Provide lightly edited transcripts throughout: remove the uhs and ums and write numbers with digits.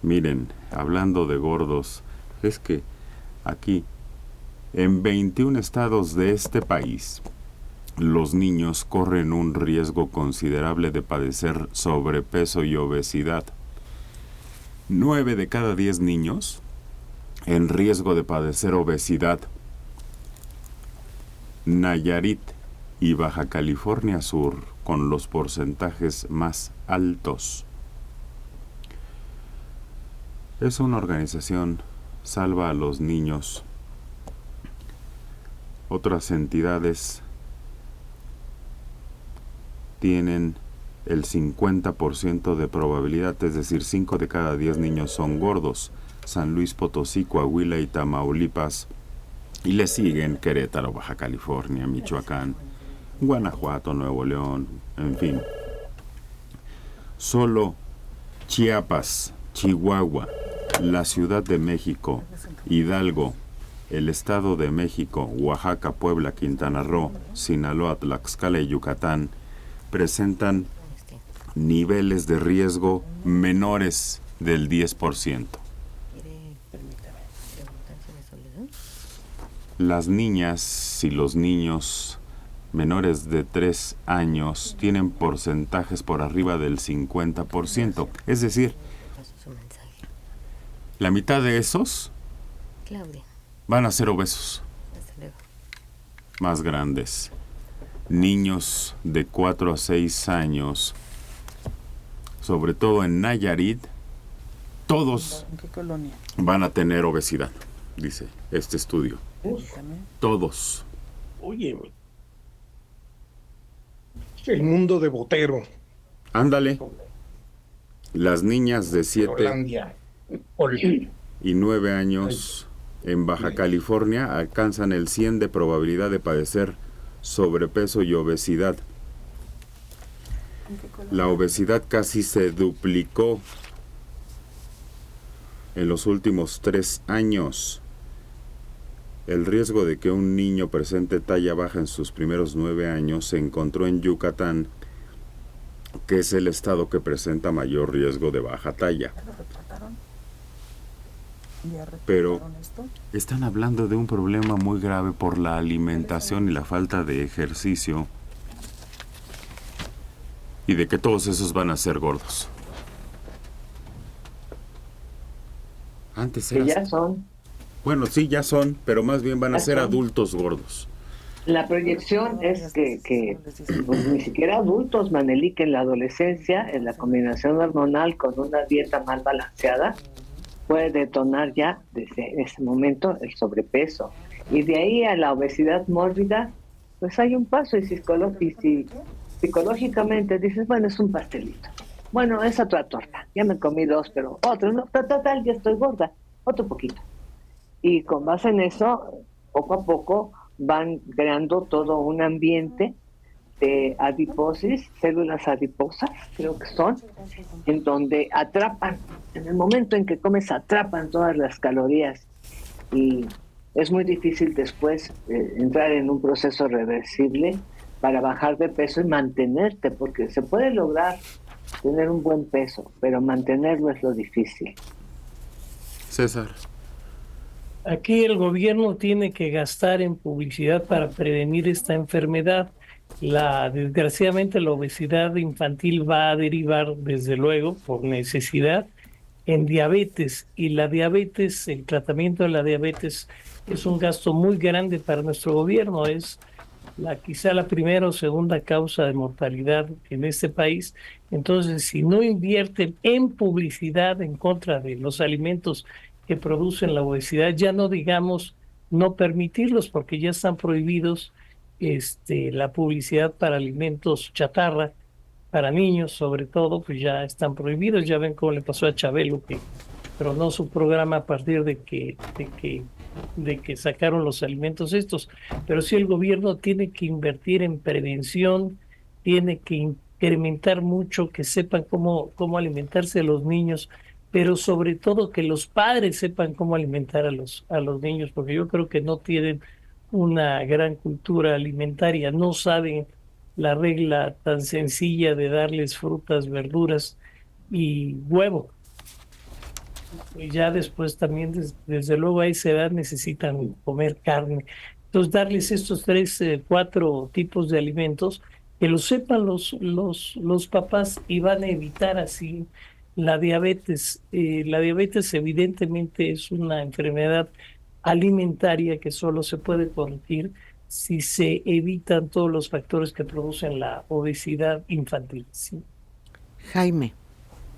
Miren, hablando de gordos, es que aquí, en 21 estados de este país, los niños corren un riesgo considerable de padecer sobrepeso y obesidad. 9 de cada 10 niños en riesgo de padecer obesidad. Nayarit y Baja California Sur con los porcentajes más altos. Es una organización Salva a los Niños. Otras entidades tienen el 50% de probabilidad, es decir, 5 de cada 10 niños son gordos. San Luis Potosí, Coahuila y Tamaulipas. Y le siguen Querétaro, Baja California, Michoacán, Guanajuato, Nuevo León, en fin. Solo Chiapas, Chihuahua, la Ciudad de México, Hidalgo, el Estado de México, Oaxaca, Puebla, Quintana Roo, Sinaloa, Tlaxcala y Yucatán presentan niveles de riesgo menores del 10%. Las niñas y los niños menores de 3 años tienen porcentajes por arriba del 50%. Es decir, la mitad de esos van a ser obesos, más grandes. Niños de 4 a 6 años, sobre todo en Nayarit, todos van a tener obesidad, dice este estudio. Todos. Oye, el mundo de Botero. Ándale. Las niñas de 7 y 9 años en Baja California alcanzan el 100 de probabilidad de padecer sobrepeso y obesidad. La obesidad casi se duplicó en los últimos 3 años. El riesgo de que un niño presente talla baja en sus primeros 9 años se encontró en Yucatán, que es el estado que presenta mayor riesgo de baja talla. Pero están hablando de un problema muy grave por la alimentación y la falta de ejercicio, y de que todos esos van a ser gordos. Antes que ya son. Bueno, sí, ya son, pero más bien van a ser adultos gordos. La proyección es que pues, ni siquiera adultos, Maneli, que en la adolescencia, en la combinación hormonal con una dieta mal balanceada, puede detonar ya desde ese momento el sobrepeso. Y de ahí a la obesidad mórbida, pues hay un paso, y psicológicamente dices, bueno, es un pastelito. Bueno, es otra torta, ya me comí 2, pero otro, no, total, ya estoy gorda, otro poquito. Y con base en eso, poco a poco van creando todo un ambiente de adiposis, células adiposas, creo que son, en donde atrapan, en el momento en que comes, atrapan todas las calorías. Y es muy difícil después entrar en un proceso reversible para bajar de peso y mantenerte, porque se puede lograr tener un buen peso, pero mantenerlo es lo difícil. César. Aquí el gobierno tiene que gastar en publicidad para prevenir esta enfermedad. Desgraciadamente la obesidad infantil va a derivar, desde luego, por necesidad, en diabetes. Y la diabetes, el tratamiento de la diabetes es un gasto muy grande para nuestro gobierno. Es quizá la primera o segunda causa de mortalidad en este país. Entonces, si no invierten en publicidad en contra de los alimentos que producen la obesidad, ya no digamos no permitirlos, porque ya están prohibidos la publicidad para alimentos chatarra, para niños sobre todo, pues ya están prohibidos. Ya ven cómo le pasó a Chabelo, que tronó su programa a partir de que sacaron los alimentos estos. Pero sí, el gobierno tiene que invertir en prevención, tiene que incrementar mucho, que sepan cómo alimentarse a los niños, pero sobre todo que los padres sepan cómo alimentar a los niños, porque yo creo que no tienen una gran cultura alimentaria, no saben la regla tan sencilla de darles frutas, verduras y huevo. y ya después también, desde luego a esa edad necesitan comer carne. Entonces, darles estos tres, cuatro tipos de alimentos, que lo sepan los papás y van a evitar así la diabetes. La diabetes evidentemente es una enfermedad alimentaria que solo se puede corregir si se evitan todos los factores que producen la obesidad infantil. ¿Sí? Jaime.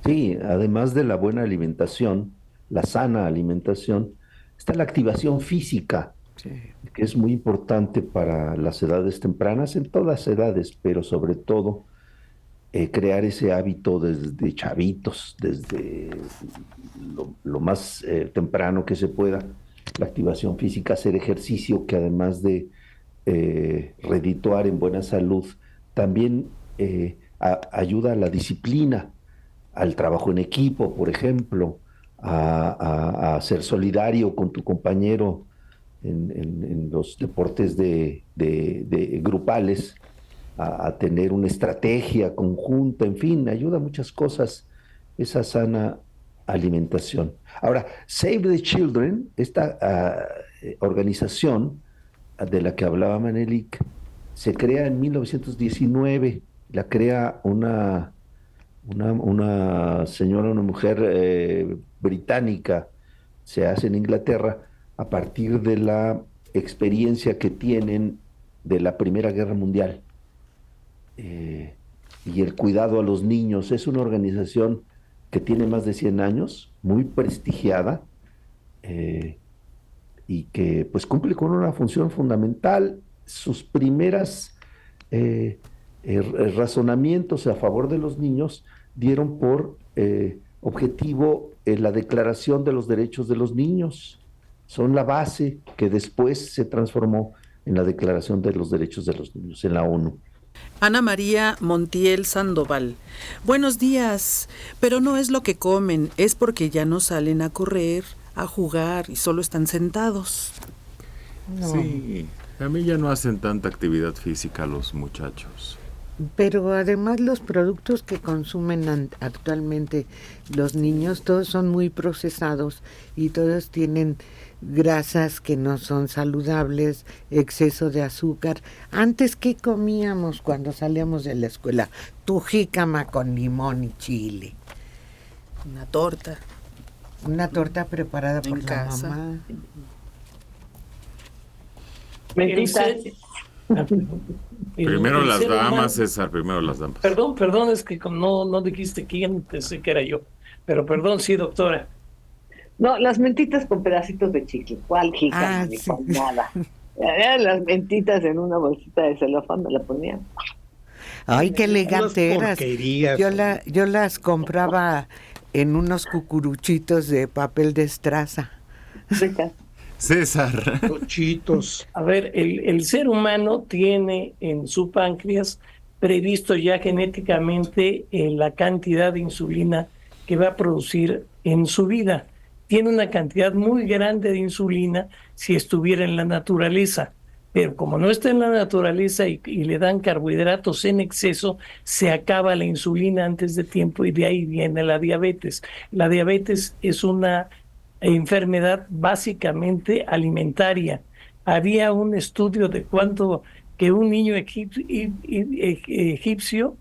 Sí, además de la buena alimentación, la sana alimentación, está la activación física, Sí. que es muy importante para las edades tempranas, en todas edades, pero sobre todo crear ese hábito desde chavitos, desde lo más temprano que se pueda, la activación física, hacer ejercicio que además de redituar en buena salud, también ayuda a la disciplina, al trabajo en equipo, por ejemplo, a ser solidario con tu compañero en los deportes de grupales, a tener una estrategia conjunta, en fin, ayuda a muchas cosas esa sana alimentación. Ahora, Save the Children, esta organización de la que hablaba Manelik, se crea en 1919, la crea una señora, una mujer británica, se hace en Inglaterra a partir de la experiencia que tienen de la Primera Guerra Mundial y el cuidado a los niños. Es una organización que tiene más de 100 años, muy prestigiada, y que pues cumple con una función fundamental. Sus primeras razonamientos a favor de los niños dieron por objetivo la Declaración de los Derechos de los Niños. Son la base que después se transformó en la Declaración de los Derechos de los Niños, en la ONU. Ana María Montiel Sandoval. Buenos días, pero no es lo que comen, es porque ya no salen a correr, a jugar y solo están sentados. No. Sí, a mí ya no hacen tanta actividad física los muchachos. Pero además los productos que consumen actualmente los niños, todos son muy procesados y todos tienen grasas que no son saludables, exceso de azúcar. Antes, ¿qué comíamos cuando salíamos de la escuela? Tu jícama con limón y chile. Una torta. Una torta preparada por la casa. mamá. Mentitas. Primero las damas, César, primero las damas. Perdón, es que como no dijiste quién, pensé que era yo. Pero perdón, sí, doctora. No, las mentitas con pedacitos de chicle. ¿Cuál jícama? Ni sí. con nada. Las mentitas en una bolsita de celofán me la ponían. Ay, qué elegante Unas eras. porquerías. Yo las compraba en unos cucuruchitos de papel de estraza. Ricas. César. Chitos. A ver, el ser humano tiene en su páncreas previsto ya genéticamente la cantidad de insulina que va a producir en su vida. Tiene una cantidad muy grande de insulina si estuviera en la naturaleza, pero como no está en la naturaleza y le dan carbohidratos en exceso, se acaba la insulina antes de tiempo y de ahí viene la diabetes. La diabetes es una enfermedad básicamente alimentaria. Había un estudio de cuánto que un niño egipcio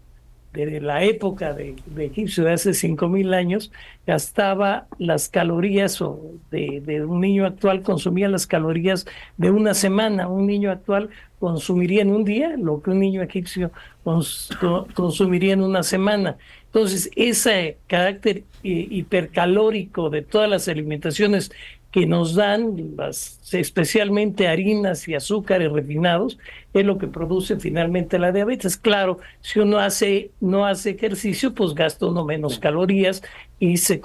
de la época de egipcio de hace 5,000 años gastaba las calorías de un niño actual, consumía las calorías de una semana. Un niño actual consumiría en un día lo que un niño egipcio consumiría en una semana. Entonces, ese carácter hipercalórico de todas las alimentaciones que nos dan, especialmente harinas y azúcares refinados, es lo que produce finalmente la diabetes. Claro, si uno no hace ejercicio, pues gasta uno menos calorías y se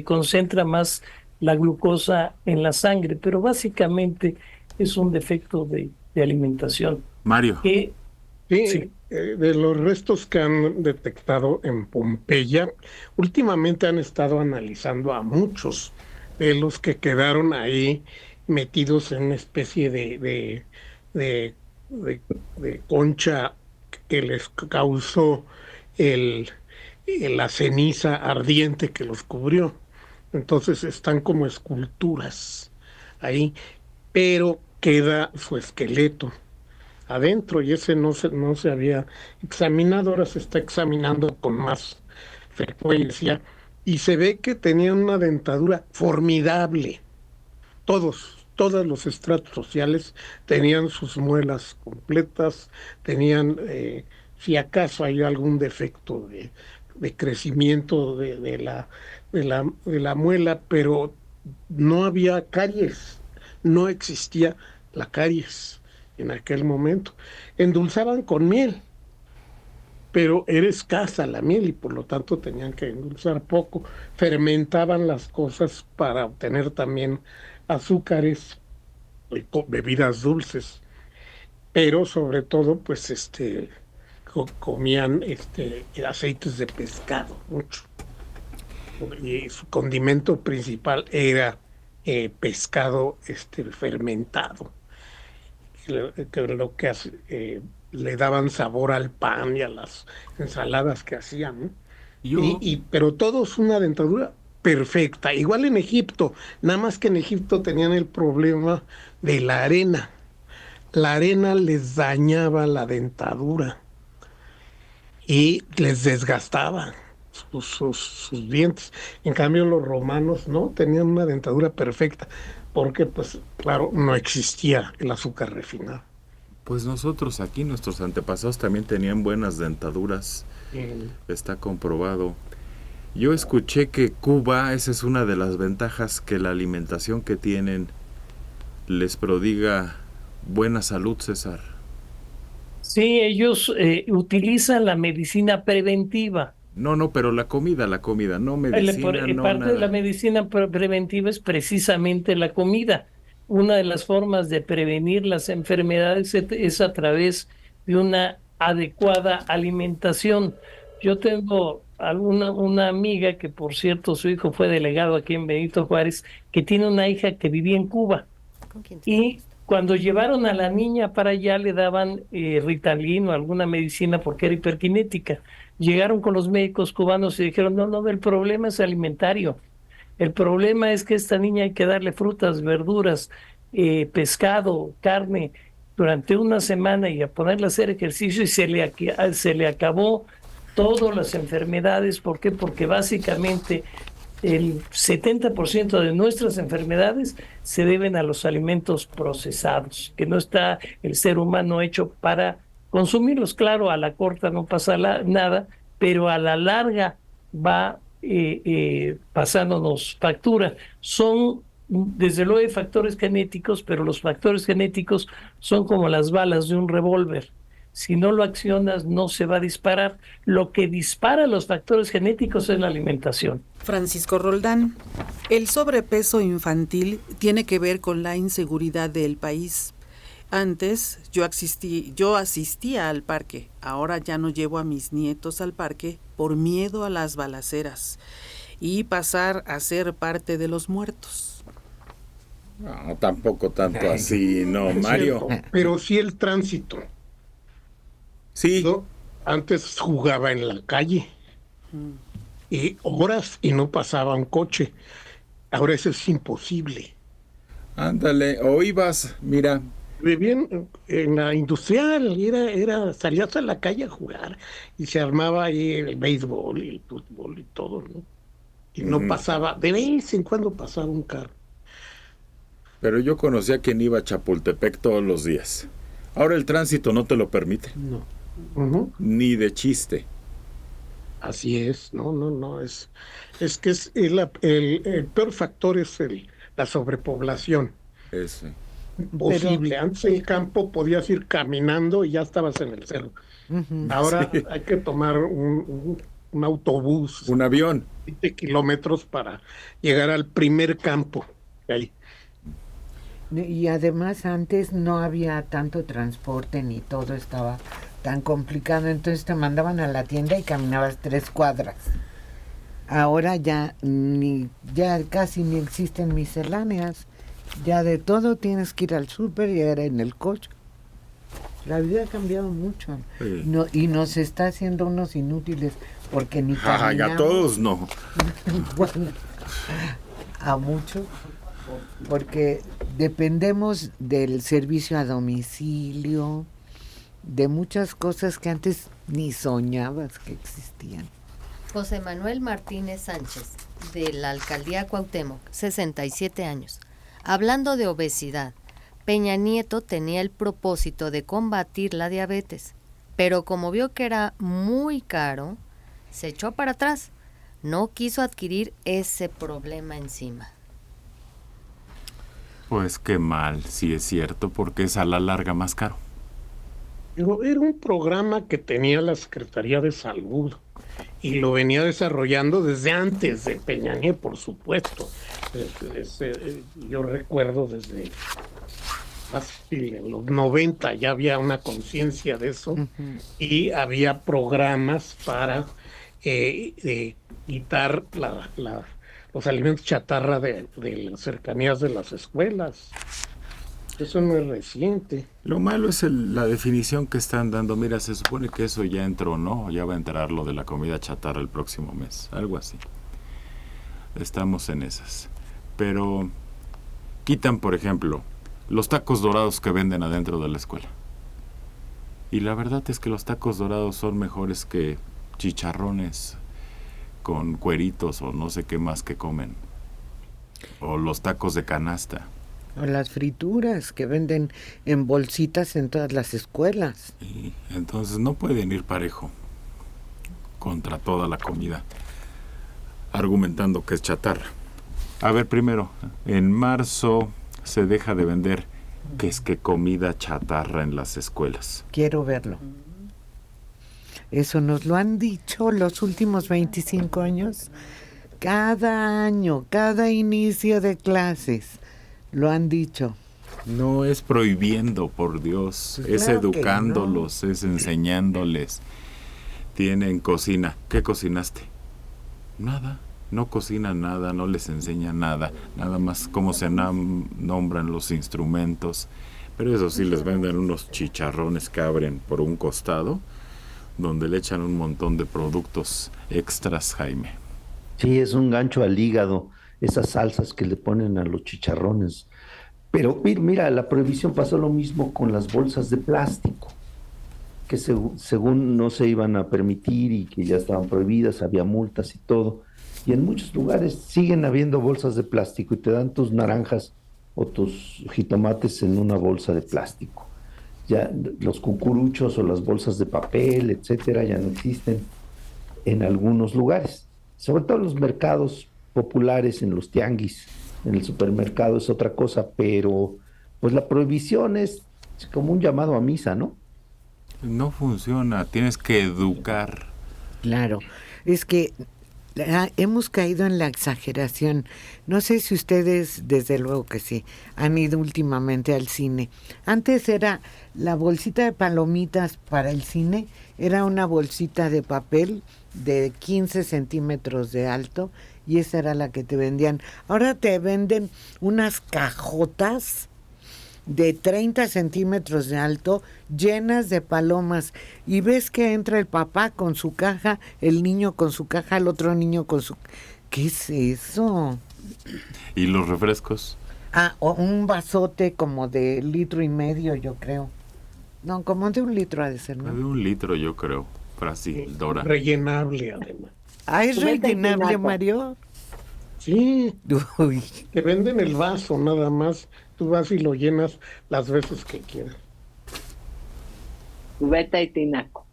concentra más la glucosa en la sangre, pero básicamente es un defecto de alimentación. Mario. Sí. De los restos que han detectado en Pompeya, últimamente han estado analizando a muchos de los que quedaron ahí metidos en una especie de concha que les causó la ceniza ardiente que los cubrió. Entonces están como esculturas ahí, pero queda su esqueleto adentro y ese no se había examinado, ahora se está examinando con más frecuencia y se ve que tenían una dentadura formidable. Todos los estratos sociales tenían sus muelas completas, tenían, si acaso hay algún defecto de crecimiento de la muela, pero no había caries, no existía la caries en aquel momento. Endulzaban con miel, pero era escasa la miel y por lo tanto tenían que endulzar poco. Fermentaban las cosas para obtener también azúcares y bebidas dulces, pero sobre todo pues comían aceites de pescado mucho y su condimento principal era pescado fermentado, que lo que le daban sabor al pan y a las ensaladas que hacían, ¿no? Pero todos una dentadura perfecta, igual en Egipto, nada más que en Egipto tenían el problema de la arena. La arena les dañaba la dentadura y les desgastaba sus dientes. En cambio, los romanos no tenían una dentadura perfecta, porque, pues, claro, no existía el azúcar refinado. Pues nosotros aquí, nuestros antepasados también tenían buenas dentaduras. Está comprobado. Yo escuché que Cuba, esa es una de las ventajas, que la alimentación que tienen les prodiga buena salud, César. Sí, ellos utilizan la medicina preventiva. No, pero la comida, no medicina, no parte nada. de la medicina preventiva es precisamente la comida. Una de las formas de prevenir las enfermedades es a través de una adecuada alimentación. Yo tengo una amiga que, por cierto, su hijo fue delegado aquí en Benito Juárez, que tiene una hija que vivía en Cuba. Y cuando llevaron a la niña para allá le daban Ritalin o alguna medicina porque era hiperkinética. Llegaron con los médicos cubanos y dijeron, no, el problema es alimentario. El problema es que a esta niña hay que darle frutas, verduras, pescado, carne durante una semana y a ponerla a hacer ejercicio y se le acabó todas las enfermedades. ¿Por qué? Porque básicamente el 70% de nuestras enfermedades se deben a los alimentos procesados, que no está el ser humano hecho para consumirlos. Claro, a la corta no pasa nada, pero a la larga va pasándonos factura. Son, desde luego, hay factores genéticos, pero los factores genéticos son como las balas de un revólver. Si no lo accionas, no se va a disparar. Lo que dispara los factores genéticos es la alimentación. Francisco Roldán, el sobrepeso infantil tiene que ver con la inseguridad del país. Antes yo asistía al parque, ahora ya no llevo a mis nietos al parque por miedo a las balaceras y pasar a ser parte de los muertos. No, tampoco tanto así, no, Mario. Pero sí el tránsito. Sí. ¿No? Antes jugaba en la calle y horas y no pasaba un coche. Ahora eso es imposible. Ándale, o ibas, mira. Vivían en la industrial, salías a la calle a jugar y se armaba ahí el béisbol y el fútbol y todo, ¿no? Y no pasaba, de vez en cuando pasaba un carro. Pero yo conocía a quien iba a Chapultepec todos los días. Ahora el tránsito no te lo permite. No. Ni de chiste. Así es, no, es que el peor factor es la sobrepoblación. Ese. Posible. Antes en el campo podías ir caminando y ya estabas en el cerro. Ahora sí. Hay que tomar un autobús. Un avión. 20 kilómetros para llegar al primer campo que hay. Y además antes no había tanto transporte ni todo estaba tan complicado, entonces te mandaban a la tienda y caminabas 3 cuadras. Ahora ya casi ni existen misceláneas, ya de todo tienes que ir al súper y ir en el coche. La vida ha cambiado mucho, sí. Y nos está haciendo unos inútiles porque ni caminamos. A todos no. Bueno, a mucho, porque dependemos del servicio a domicilio, de muchas cosas que antes ni soñabas que existían. José Manuel Martínez Sánchez, de la Alcaldía Cuauhtémoc, 67 años. Hablando de obesidad, Peña Nieto tenía el propósito de combatir la diabetes, pero como vio que era muy caro, se echó para atrás. No quiso adquirir ese problema encima. Pues qué mal, si es cierto, porque es a la larga más caro. Pero era un programa que tenía la Secretaría de Salud y lo venía desarrollando desde antes de Peña Nieto, por supuesto. Yo recuerdo desde en los 90 ya había una conciencia de eso. Uh-huh. Y había programas para quitar los alimentos chatarra de las cercanías de las escuelas. Eso no es reciente. Lo malo es la definición que están dando. Mira, se supone que eso ya entró, ¿no? Ya va a entrar lo de la comida chatarra el próximo mes. Algo así. Estamos en esas. Pero quitan, por ejemplo, los tacos dorados que venden adentro de la escuela. Y la verdad es que los tacos dorados son mejores que chicharrones con cueritos o no sé qué más que comen. O los tacos de canasta. O las frituras que venden en bolsitas en todas las escuelas. Y entonces no pueden ir parejo contra toda la comida, argumentando que es chatarra. A ver, primero, en marzo se deja de vender que comida chatarra en las escuelas. Quiero verlo. Eso nos lo han dicho los últimos 25 años. Cada año, cada inicio de clases. Lo han dicho. No es prohibiendo, por Dios. Pues es educándolos, no. Es enseñándoles. Tienen cocina. ¿Qué cocinaste? Nada. No cocinan nada, no les enseña nada. Nada más cómo se nombran los instrumentos. Pero eso sí, les venden unos chicharrones que abren por un costado, donde le echan un montón de productos extras, Jaime. Sí, es un gancho al hígado. Esas salsas que le ponen a los chicharrones. Pero mira, la prohibición pasó lo mismo con las bolsas de plástico, que según no se iban a permitir y que ya estaban prohibidas, había multas y todo. Y en muchos lugares siguen habiendo bolsas de plástico y te dan tus naranjas o tus jitomates en una bolsa de plástico. Ya los cucuruchos o las bolsas de papel, etcétera, ya no existen en algunos lugares. Sobre todo en los mercados populares, en los tianguis, en el supermercado es otra cosa, pero pues la prohibición es como un llamado a misa, ¿no? No funciona, tienes que educar. Claro, es que hemos caído en la exageración. No sé si ustedes, desde luego que sí, han ido últimamente al cine. Antes era la bolsita de palomitas para el cine, era una bolsita de papel de 15 centímetros de alto, y esa era la que te vendían. Ahora te venden unas cajotas de 30 centímetros de alto, llenas de palomas, y ves que entra el papá con su caja, el niño con su caja, el otro niño con su... ¿Qué es eso? ¿Y los refrescos? O un vasote como de 1,5 litros, yo creo. No, como de 1 litro ha de ser, ¿no? De 1 litro, yo creo. Brasil, Dora. Rellenable, además. ¿Es rellenable, Mario? Sí. Uy. Te venden el vaso nada más. Tú vas y lo llenas las veces que quieras. Cubeta y tinaco.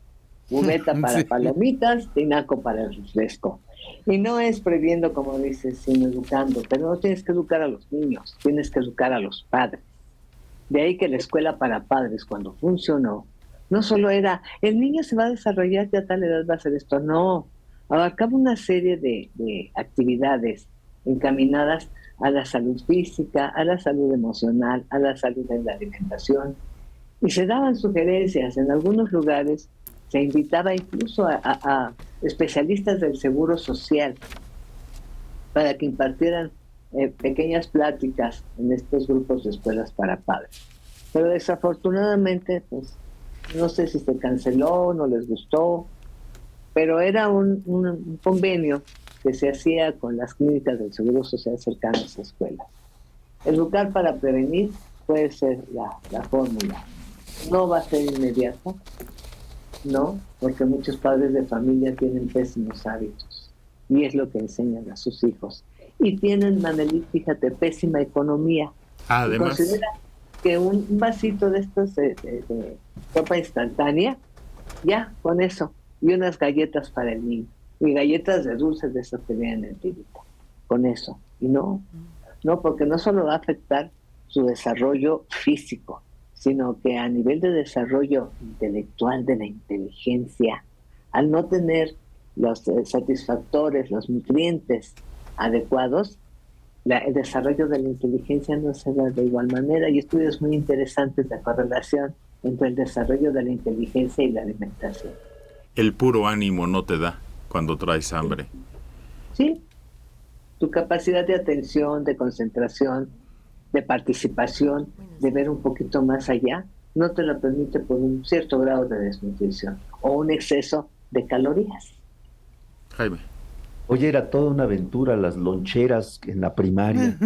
Cubeta para palomitas, tinaco para el refresco. Y no es prohibiendo, como dices, sino educando. Pero no tienes que educar a los niños, tienes que educar a los padres. De ahí que la escuela para padres, cuando funcionó, no solo era, el niño se va a desarrollar, ya a tal edad va a hacer esto. No, abarcaba una serie de actividades encaminadas a la salud física, a la salud emocional, a la salud en la alimentación. Y se daban sugerencias. En algunos lugares se invitaba incluso a especialistas del seguro social para que impartieran pequeñas pláticas en estos grupos de escuelas para padres. Pero desafortunadamente, pues, no sé si se canceló, no les gustó, pero era un convenio que se hacía con las clínicas del Seguro Social cercanas a escuelas. Educar para prevenir puede ser la fórmula. No va a ser inmediato, no, porque muchos padres de familia tienen pésimos hábitos y es lo que enseñan a sus hijos. Y tienen, Manelik, fíjate, pésima economía. Además, Considera que un vasito de estos de ropa instantánea, ya, con eso, y unas galletas para el niño, y galletas de dulces de esas que vienen en tirita, con eso. Y no, porque no solo va a afectar su desarrollo físico, sino que a nivel de desarrollo intelectual de la inteligencia, al no tener los satisfactores, los nutrientes adecuados, el desarrollo de la inteligencia no se da de igual manera. Y estudios muy interesantes de correlación entre el desarrollo de la inteligencia y la alimentación. el puro ánimo no te da cuando traes hambre. Sí, tu capacidad de atención, de concentración, de participación, de ver un poquito más allá, no te lo permite por un cierto grado de desnutrición o un exceso de calorías. Jaime. Oye, era toda una aventura las loncheras en la primaria.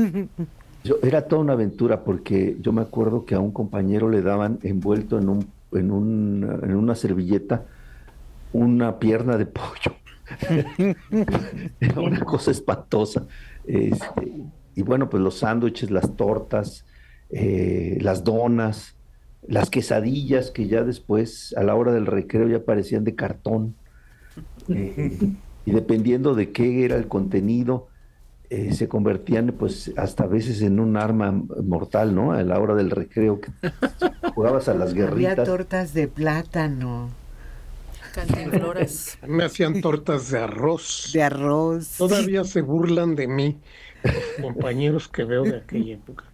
Era toda una aventura porque yo me acuerdo que a un compañero le daban envuelto en una servilleta una pierna de pollo. Era una cosa espantosa. Y bueno, pues los sándwiches, las tortas, las donas, las quesadillas que ya después, a la hora del recreo, ya parecían de cartón. Y dependiendo de qué era el contenido, se convertían pues hasta a veces en un arma mortal, ¿no? A la hora del recreo, que jugabas a las guerritas. Había tortas de plátano. Cantimploras. Me hacían tortas de arroz. De arroz. Todavía se burlan de mí, compañeros que veo de aquella época.